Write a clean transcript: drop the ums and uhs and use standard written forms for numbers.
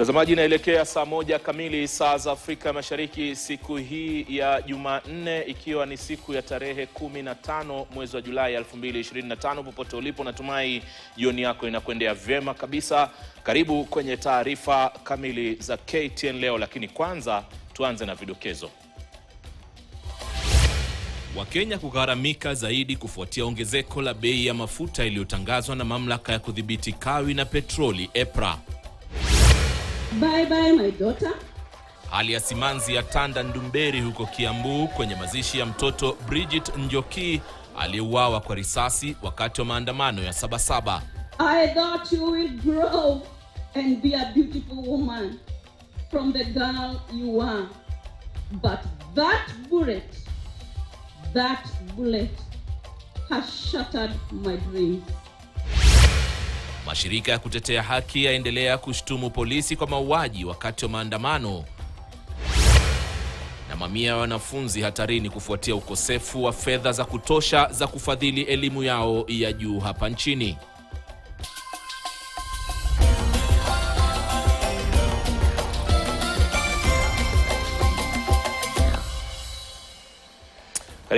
Mtazamaji, inaelekea saa 1 kamili saa za Afrika Mashariki siku hii ya Jumanne, ikiwa ni siku ya tarehe 15 mwezi wa Julai 2025. Popote ulipo, natumai jioni yako inakwendea vyema kabisa. Karibu kwenye taarifa kamili za KTN leo, lakini kwanza tuanze na vidokezo. Wakenya kugharamika zaidi kufuatia ongezeko la bei ya mafuta iliyotangazwa na mamlaka ya kudhibiti kawi na petroli EPRA. Bye bye my daughter. Hali ya simanzi ya tanda Ndumberi huko Kiambu kwenye mazishi ya mtoto Bridget Njoki aliyeuawa kwa risasi wakati wa maandamano ya Sabasaba. I thought you will grow and be a beautiful woman from the girl you are. But that bullet has shattered my dreams. Mashirika ya kutetea haki yaendelea kushtumu polisi kwa mauaji wakati wa maandamano, na mamia ya wanafunzi hatarini kufuatia ukosefu wa fedha za kutosha za kufadhili elimu yao ya juu hapa nchini.